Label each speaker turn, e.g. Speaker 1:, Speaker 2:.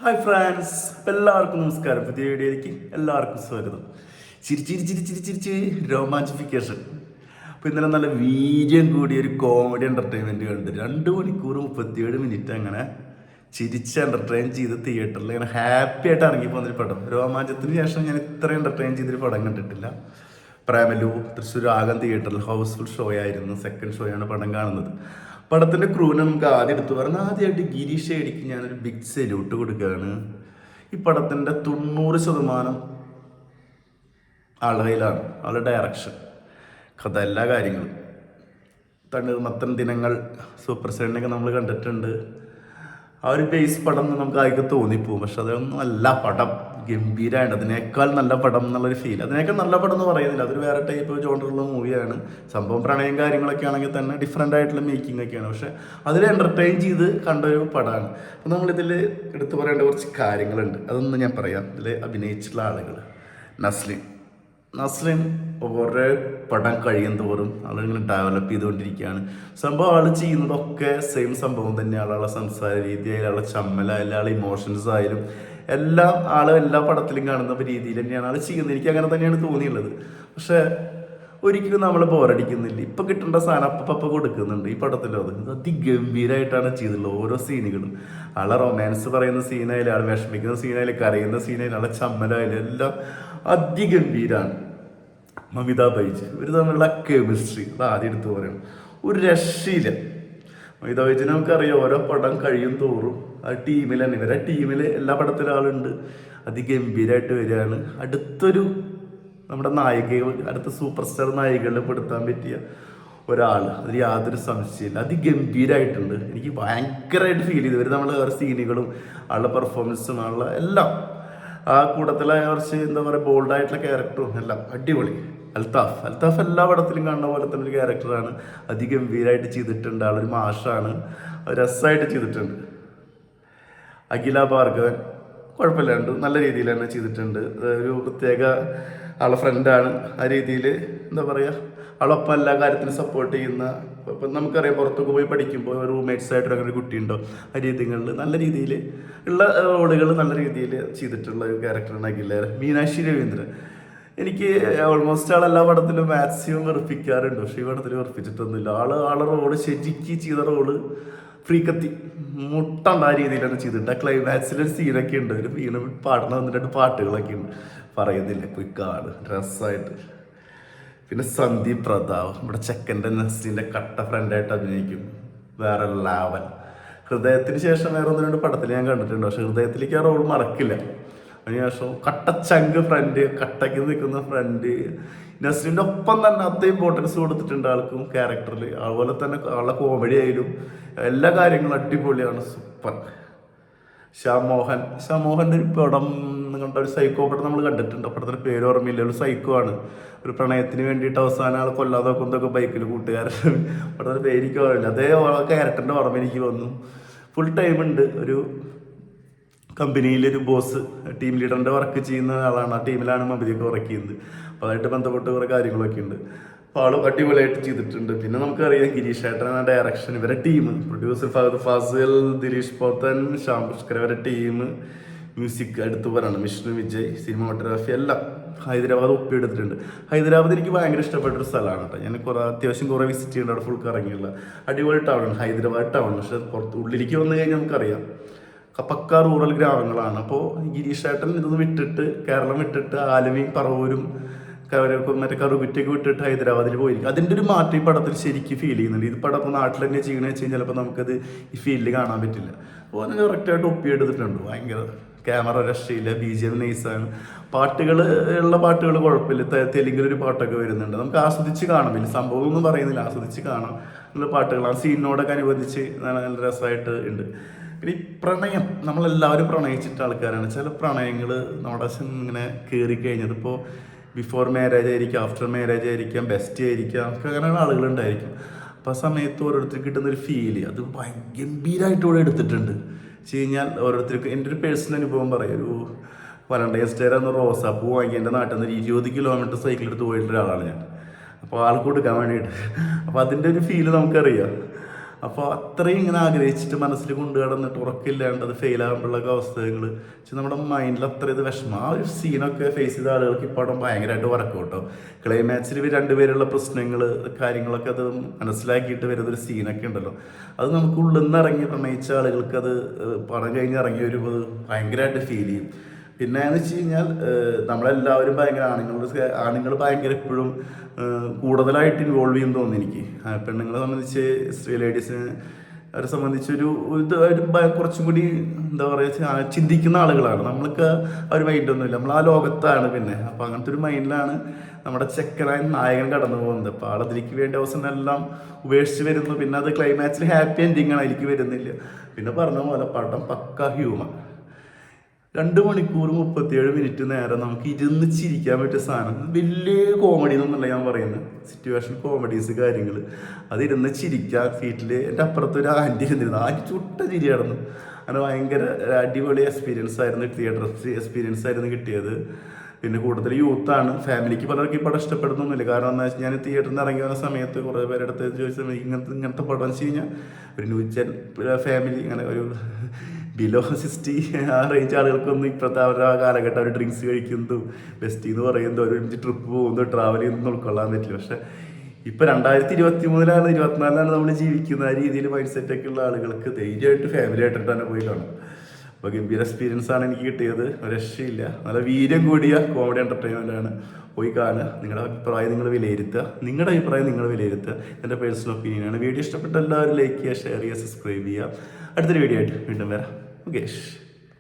Speaker 1: Hi France, എല്ലാവർക്കും നമസ്കാരം. പുതിയ വീഡിയോയിലേക്ക് എല്ലാവർക്കും സ്വാഗതം. ചിരി ചിരി ചിരി ചിരി ചിരിച്ച് രോമാഞ്ചിഫിക്കേഷൻ. അപ്പോൾ ഇന്നലെ നല്ല വീര്യം കൂടിയ ഒരു കോമഡി എൻ്റർടൈൻമെൻറ്റ് കണ്ട് 2 മണിക്കൂർ 37 മിനിറ്റ് അങ്ങനെ ചിരിച്ച് എൻ്റർടൈൻ ചെയ്ത് തിയേറ്ററിൽ ഇങ്ങനെ ഹാപ്പി ആയിട്ട് ഇറങ്ങിപ്പോന്നൊരു പടം. രോമാഞ്ചത്തിന് ശേഷം ഞാൻ ഇത്ര എൻ്റർടൈൻ ചെയ്തൊരു പടം കണ്ടിട്ടില്ല. പ്രേമലു തൃശ്ശൂർ ആകം തിയേറ്ററിൽ ഹൗസ്ഫുൾ ഷോ ആയിരുന്നു. സെക്കൻഡ് ഷോയാണ് പടം കാണുന്നത്. പടത്തിൻ്റെ ക്രൂവിനെ നമുക്ക് ആദ്യം എടുത്തു പറഞ്ഞാൽ ആദ്യമായിട്ട് ഗിരീഷ് ഏടിക്ക് ഞാനൊരു ബിഗ് സല്യൂട്ട് കൊടുക്കുകയാണ്. ഈ പടത്തിൻ്റെ 90% ആളുടെ കയ്യിലാണ്. ആളുടെ ഡയറക്ഷൻ, കഥ, എല്ലാ കാര്യങ്ങളും. തണ്ണീർമത്തൻ ദിനങ്ങൾ, സൂപ്പർ സെവനൊക്കെ നമ്മൾ കണ്ടിട്ടുണ്ട്. ആ ഒരു ബേസ് പടം നമുക്ക് ആദ്യം തോന്നിപ്പോവും. പക്ഷെ അതൊന്നും അല്ല. പടം ഗംഭീരമാണ്. അതിനേക്കാൾ നല്ല പടം എന്നുള്ളൊരു ഫീൽ. അതിനേക്കാൾ നല്ല പടം എന്ന് പറയുന്നില്ല, അതൊരു വേറെ ടൈപ്പ് ജോണ്ടറുള്ള മൂവിയാണ്. സംഭവം പ്രണയം കാര്യങ്ങളൊക്കെ ആണെങ്കിൽ തന്നെ ഡിഫറെൻ്റ് ആയിട്ടുള്ള മേക്കിംഗ് ഒക്കെയാണ്. പക്ഷെ അതിൽ എൻ്റർടൈൻ ചെയ്ത് കണ്ടൊരു പടമാണ്. അപ്പം നമ്മളിതിൽ എടുത്തു പറയേണ്ട കുറച്ച് കാര്യങ്ങളുണ്ട്. അതൊന്നും ഞാൻ പറയാം. ഇതിൽ അഭിനയിച്ചിട്ടുള്ള ആളുകൾ, നസ്ലിൻ ഓരോ പടം കഴിയും തോറും ആളിങ്ങനെ ഡെവലപ്പ് ചെയ്തുകൊണ്ടിരിക്കുകയാണ്. സംഭവം ആൾ ചെയ്യുന്നതൊക്കെ സെയിം സംഭവം തന്നെയാണ്. ആളുടെ സംസാര രീതി ആയാലും, ആളുടെ ചമ്മലായാലും, ആളുടെ ഇമോഷൻസ് ആയാലും എല്ലാം എല്ലാ പടത്തിലും കാണുന്ന രീതിയിൽ തന്നെയാണ് ആൾ ചെയ്യുന്നത്. എനിക്ക് അങ്ങനെ തന്നെയാണ് തോന്നിയുള്ളത്. പക്ഷേ ഒരിക്കലും നമ്മൾ ബോറടിക്കുന്നില്ല. ഇപ്പം കിട്ടേണ്ട സാധനം അപ്പം കൊടുക്കുന്നുണ്ട്. ഈ പടത്തിലോ അത് അതിഗംഭീരമായിട്ടാണ് ചെയ്തിട്ടുള്ളത്. ഓരോ സീനുകളും, ആളെ റൊമാൻസ് പറയുന്ന സീനായാലും, ആൾ വിഷമിക്കുന്ന സീനായാലും, കരയുന്ന സീനായാലും, ആളെ ചമ്മലായാലും എല്ലാം അതിഗംഭീരമാണ്. മമിത ബൈജ് ഇവർ തമ്മിലുള്ള കെമിസ്ട്രി അത് ആദ്യം എടുത്ത് പറയണം. ഒരു രക്ഷയില്ല. മമിത ബൈജിനെ നമുക്കറിയാം. ഓരോ പടം കഴിയും തോറും ആ ടീമിൽ തന്നെ, ഇവരെ ടീമിൽ എല്ലാ പടത്തിലും ആളുണ്ട്. അതിഗംഭീരമായിട്ട് വരികയാണ്. അടുത്തൊരു നമ്മുടെ നായികകൾ, അടുത്ത സൂപ്പർ സ്റ്റാർ നായികകളിൽ പെടുത്താൻ പറ്റിയ ഒരാൾ, അതിൽ യാതൊരു സംശയമില്ല. അതിഗംഭീരമായിട്ടുണ്ട്. എനിക്ക് ഭയങ്കരമായിട്ട് ഫീൽ ചെയ്തു. ഇവർ നമ്മൾ ഓരോ സീനുകളും ആളുടെ പെർഫോമൻസും ആളുടെ എല്ലാം, ആ കൂട്ടത്തിലെ കുറച്ച് എന്താ പറയുക ബോൾഡായിട്ടുള്ള ക്യാരക്ടറും എല്ലാം അടിപൊളി. അൽത്താഫ് എല്ലാ പടത്തിലും കാണുന്ന പോലെ തന്നെ ഒരു ക്യാരക്ടറാണ്. അതിഗംഭീരമായിട്ട് ചെയ്തിട്ടുണ്ട്. ആളൊരു മാഷാണ്. രസമായിട്ട് ചെയ്തിട്ടുണ്ട്. അഖില ഭാർഗവൻ കുഴപ്പമില്ലാണ്ട് നല്ല രീതിയിൽ തന്നെ ചെയ്തിട്ടുണ്ട്. ഒരു പ്രത്യേക ആളെ ഫ്രണ്ടാണ്. ആ രീതിയിൽ എന്താ പറയുക, ആളൊപ്പം എല്ലാ കാര്യത്തിനും സപ്പോർട്ട് ചെയ്യുന്ന. ഇപ്പം നമുക്കറിയാം, പുറത്തൊക്കെ പോയി പഠിക്കുമ്പോൾ റൂംമേറ്റ്സ് ആയിട്ട് അങ്ങനെ ഒരു കുട്ടിയുണ്ടോ, ആ രീതികളിൽ നല്ല രീതിയിൽ ഉള്ള റോളുകൾ നല്ല രീതിയിൽ ചെയ്തിട്ടുള്ള ഒരു ക്യാരക്ടറാണ് അഖില. മീനാക്ഷി രവീന്ദ്രൻ എനിക്ക് ഓൾമോസ്റ്റ് ആളെല്ലാ പടത്തിലും മാക്സിമം വെറുപ്പിക്കാറുണ്ട്. പക്ഷേ ഈ പടത്തിൽ വെറുപ്പിച്ചിട്ടൊന്നുമില്ല. ആളെ റോള് ശരിക്ക് ചെയ്ത റോള് ഫ്രീക്കത്തി മുട്ടണ്ട ആ രീതിയിലാണ് ചെയ്തിട്ടുണ്ട്. ആ ക്ലൈമാക്സിലൊരു സീനൊക്കെ ഉണ്ട്. ഒരു വീണ് പാടുന്ന 1-2 പാട്ടുകളൊക്കെ ഉണ്ട്. പറയുന്നില്ല, പോയി കാണും, രസമായിട്ട്. പിന്നെ സന്ദീപ് പ്രതാപ് നമ്മുടെ ചെക്കൻ്റെ നസ്ലിൻ്റെ കട്ട ഫ്രണ്ടായിട്ട് അഭിനയിക്കും. വേറെ ലാവൽ. ഹൃദയത്തിന് ശേഷം വേറെ 1-2 പടത്തിൽ ഞാൻ കണ്ടിട്ടുണ്ട്. പക്ഷെ ഹൃദയത്തിലേക്ക് ആ റോൾ മറക്കില്ല. അതിനുശേഷം കട്ടച്ചങ്ക് ഫ്രണ്ട്, കട്ടയ്ക്ക് നിൽക്കുന്ന ഫ്രണ്ട്. നസ്ലിൻ്റെ ഒപ്പം തന്നെ അത്ര ഇമ്പോർട്ടൻസ് കൊടുത്തിട്ടുണ്ട് ആൾക്കും ക്യാരക്ടറിൽ. അതുപോലെ തന്നെ ആളുടെ കോമഡി ആയാലും എല്ലാ കാര്യങ്ങളും അടിപൊളിയാണ്. സൂപ്പർ. ഷാമോഹൻ്റെ ഒരു പടം കണ്ട, ഒരു സൈക്കോ പടം നമ്മൾ കണ്ടിട്ടുണ്ട്. പടത്തിൻ്റെ പേര് ഓർമ്മയില്ല. ഒരു സൈക്കോ ആണ്. ഒരു പ്രണയത്തിന് വേണ്ടിയിട്ട് അവസാനം ആൾ കൊല്ലാതെ കൊന്തൊക്കെ ബൈക്കിൽ കൂട്ടുകാരൻ. പടത്തിൻ്റെ പേര് എനിക്ക് ഓർമ്മയില്ല. അതേ ക്യാരക്ടറിൻ്റെ ഓർമ്മ എനിക്ക് വന്നു. ഫുൾ ടൈം ഉണ്ട്. ഒരു കമ്പനിയിലൊരു ബോസ്, ടീം ലീഡറിൻ്റെ വർക്ക് ചെയ്യുന്ന ആളാണ്. ആ ടീമിലാണ് മമിതയൊക്കെ വർക്ക് ചെയ്യുന്നത്. അപ്പോൾ അതായിട്ട് ബന്ധപ്പെട്ട് കുറേ കാര്യങ്ങളൊക്കെ ഉണ്ട്. അപ്പോൾ ആൾ അടിപൊളിയായിട്ട് ചെയ്തിട്ടുണ്ട്. പിന്നെ നമുക്കറിയാം ഗിരീഷ് ഏട്ടനാണ് ഡയറക്ഷൻ. ഇവരെ ടീം, പ്രൊഡ്യൂസർ ഫഹദ് ഫാസിൽ, ദിലീഷ് പോത്തൻ, ശ്യാം പുഷ്കർ, ഇവരെ ടീം. മ്യൂസിക് എടുത്തു പറയണം വിഷ്ണു വിജയ്, സിനിമാറ്റോഗ്രാഫി എല്ലാം ഹൈദരാബാദ് ഒപ്പിയെടുത്തിട്ടുണ്ട്. ഹൈദരാബാദ് എനിക്ക് ഭയങ്കര ഇഷ്ടപ്പെട്ടൊരു സ്ഥലമാണ് കേട്ടോ. ഞാൻ അത്യാവശ്യം കുറേ വിസിറ്റ് ചെയ്യേണ്ട, അവിടെ ഫുൾ കറങ്ങിയുള്ള അടിപൊളി ടൗണാണ് ഹൈദരാബാദ് ടൗൺ. പക്ഷെ ഉള്ളിലേക്ക് വന്നു കഴിഞ്ഞാൽ നമുക്കറിയാം പക്ക റൂറൽ ഗ്രാമങ്ങളാണ്. അപ്പോൾ ഗിരീഷ് ഏട്ടൻ ഇതൊന്ന് വിട്ടിട്ട്, കേരളം വിട്ടിട്ട് ആലുവയും പറവൂരും മറ്റേ കറുകുറ്റൊക്കെ വിട്ടിട്ട് ഹൈദരാബാദിൽ പോയിരിക്കും. അതിൻ്റെ ഒരു മാറ്റം ഈ പടത്തിൽ ശരിക്കും ഫീൽ ചെയ്യുന്നുണ്ട്. ഇത് പടം ഇപ്പോൾ നാട്ടിൽ തന്നെ ചെയ്യണമെന്ന് വെച്ച് കഴിഞ്ഞാൽ ചിലപ്പോൾ നമുക്കത് ഈ ഫീൽഡിൽ കാണാൻ പറ്റില്ല. അപ്പോൾ അതിന് കറക്റ്റായിട്ട് ഒപ്പിയെടുത്തിട്ടുണ്ട്. ഭയങ്കര ക്യാമറ രക്ഷയില്ല, BGM നൈസാണ്. പാട്ടുകൾ ഉള്ള പാട്ടുകൾ കുഴപ്പമില്ല. തെലുങ്കിലൊരു പാട്ടൊക്കെ വരുന്നുണ്ട്. നമുക്ക് ആസ്വദിച്ച് കാണാം. വലിയ സംഭവം ഒന്നും പറയുന്നില്ല, ആസ്വദിച്ച് കാണാം. നല്ല പാട്ടുകൾ ആ സീനിനോടൊക്കെ അനുബന്ധിച്ച് നല്ല രസമായിട്ട് ഉണ്ട്. പിന്നെ ഈ പ്രണയം, നമ്മളെല്ലാവരും പ്രണയിച്ചിട്ട ആൾക്കാരാണ്. ചില പ്രണയങ്ങൾ നമ്മുടെ ഇങ്ങനെ കയറിക്കഴിഞ്ഞത്, ഇപ്പോൾ ബിഫോർ മാരേജ് ആയിരിക്കാം, ആഫ്റ്റർ മാരേജ് ആയിരിക്കാം, ബെസ്റ്റ് ആയിരിക്കാം, അങ്ങനെയുള്ള ആളുകളുണ്ടായിരിക്കും. അപ്പോൾ ആ സമയത്ത് ഓരോരുത്തർക്ക് കിട്ടുന്നൊരു ഫീല് അത് ഗംഭീരമായിട്ട് ഇവിടെ എടുത്തിട്ടുണ്ട്. വെച്ച് കഴിഞ്ഞാൽ ഓരോരുത്തർക്ക് എൻ്റെ ഒരു പേഴ്സണൽ അനുഭവം പറയും. ഒരു വാലന്റൈൻസ് ഡേ എന്ന റോസാപ്പൂ വാങ്ങി എൻ്റെ നാട്ടിൽ നിന്ന് 20 കിലോമീറ്റർ സൈക്കിൾ എടുത്ത് പോയിട്ടുള്ള ഒരാളാണ് ഞാൻ. അപ്പോൾ ആൾക്ക് കൊടുക്കാൻ വേണ്ടിയിട്ട്. അപ്പോൾ അതിൻ്റെ ഒരു ഫീല് നമുക്കറിയാം. അപ്പോൾ അത്രയും ഇങ്ങനെ ആഗ്രഹിച്ചിട്ട് മനസ്സിൽ കൊണ്ടു കിടന്നിട്ട് ഉറക്കില്ലാണ്ട് അത് ഫെയിൽ ആകുമ്പോഴുള്ള അവസ്ഥകൾ പക്ഷെ നമ്മുടെ മൈൻഡിൽ അത്ര ഇത് വിഷമം. ആ ഒരു സീനൊക്കെ ഫേസ് ചെയ്ത ആളുകൾക്ക് ഈ പടം ഭയങ്കരമായിട്ട് വറക്കും കേട്ടോ. ക്ലൈമാക്സിൽ ഇവർ രണ്ടുപേരുള്ള പ്രശ്നങ്ങൾ കാര്യങ്ങളൊക്കെ അത് മനസ്സിലാക്കിയിട്ട് വരുന്നൊരു സീനൊക്കെ ഉണ്ടല്ലോ, അത് നമുക്ക് ഉള്ളിൽ നിന്ന് ഇറങ്ങി പ്രണയിച്ച ആളുകൾക്ക് അത് പടം കഴിഞ്ഞ് ഇറങ്ങി വരുമ്പോൾ ഭയങ്കരമായിട്ട് ഫീൽ ചെയ്യും. പിന്നെ എന്ന് വെച്ച് കഴിഞ്ഞാൽ നമ്മളെല്ലാവരും ഭയങ്കര ആണുങ്ങൾ ഭയങ്കര എപ്പോഴും കൂടുതലായിട്ട് ഇൻവോൾവ് ചെയ്യുന്നു തോന്നുന്നു എനിക്ക്. പെണ്ണുങ്ങളെ സംബന്ധിച്ച് ലേഡീസിന് അവരെ സംബന്ധിച്ചൊരു കുറച്ചും കൂടി എന്താ പറയുക ചിന്തിക്കുന്ന ആളുകളാണ്. നമ്മൾക്ക് ആ ഒരു മൈൻഡൊന്നുമില്ല, നമ്മൾ ആ ലോകത്താണ്. പിന്നെ അപ്പം അങ്ങനത്തെ ഒരു മൈൻഡിലാണ് നമ്മുടെ ചെക്കനായ നായകൻ കടന്നു പോകുന്നത്. അപ്പോൾ ആളതിലേക്ക് വേണ്ടി അവസരം എല്ലാം ഉപേക്ഷിച്ച് വരുന്നു. പിന്നെ അത് ക്ലൈമാക്സിൽ ഹാപ്പി എൻഡിങ് ആണ്, അതിലേക്ക് വരുന്നില്ല. പിന്നെ പറഞ്ഞ പോലെ പടം പക്ക ഹ്യൂമർ. 2 മണിക്കൂർ 37 മിനിറ്റ് നേരം നമുക്ക് ഇരുന്ന് ചിരിക്കാൻ പറ്റിയ സാധനം. വലിയ കോമഡി എന്നല്ല ഞാൻ പറയുന്നത്, സിറ്റുവേഷൻ കോമഡീസ് കാര്യങ്ങൾ അത് ഇരുന്ന് ചിരിക്കാൻ. സീറ്റിൽ എൻ്റെ അപ്പുറത്തൊരു ആൻറ്റി ഇരുന്നിരുന്നു, ആൻറ്റി ചുട്ട ചിരി കിടന്നു. അങ്ങനെ ഭയങ്കര അടിപൊളി എക്സ്പീരിയൻസ് ആയിരുന്നു, തിയേറ്റർ എക്സ്പീരിയൻസ് ആയിരുന്നു കിട്ടിയത്. പിന്നെ കൂടുതൽ യൂത്താണ്, ഫാമിലിക്ക് പലർക്കും ഈ പടം ഇഷ്ടപ്പെടുന്നൊന്നുമില്ല. കാരണം എന്താ വെച്ചാൽ ഞാൻ തിയേറ്ററിൽ നിന്ന് ഇറങ്ങി വന്ന സമയത്ത് കുറേ പേരെടുത്ത് ചോദിച്ചാൽ ഇങ്ങനത്തെ പടം വെച്ച് കഴിഞ്ഞാൽ ഒരു ന്യൂജൻ ഫാമിലി അങ്ങനെ ഒരു ബിലോ 60 ആ റേഞ്ച് ആളുകൾക്കൊന്നും ഇപ്പോഴത്തെ അവരുടെ ആ കാലഘട്ടം അവർ ഡ്രിങ്ക്സ് കഴിക്കുന്നതും ബെസ്റ്റ് എന്ന് പറയുന്നതും ഒരു ട്രിപ്പ് പോകുന്നതും ട്രാവൽ ചെയ്യുന്നതും ഉൾക്കൊള്ളാൻ പറ്റില്ല. പക്ഷെ ഇപ്പം 2023 24 നമ്മൾ ജീവിക്കുന്ന ആ രീതിയിൽ മൈൻഡ് സെറ്റൊക്കെ ഉള്ള ആളുകൾക്ക് ധൈര്യമായിട്ട് ഫാമിലി ആയിട്ട് തന്നെ പോയി കാണും. അപ്പോൾ ഗംഭീര എക്സ്പീരിയൻസ് ആണ് എനിക്ക് കിട്ടിയത്, രക്ഷയില്ല. നല്ല വീര്യം കൂടിയ കോമഡി എൻ്റർടൈൻമെൻ്റ് ആണ്. പോയി കാണുക, നിങ്ങളുടെ അഭിപ്രായം നിങ്ങൾ വിലയിരുത്തുക. എൻ്റെ പേഴ്സണൽ ഒപ്പീനിയനാണ്. വീഡിയോ ഇഷ്ടപ്പെട്ട എല്ലാവരും ലൈക്ക് ചെയ്യുക, ഷെയർ ചെയ്യുക, സബ്സ്ക്രൈബ് ചെയ്യുക. അടുത്തൊരു വീഡിയോ ആയിട്ട് വീണ്ടും വരാം. മുകേഷ്.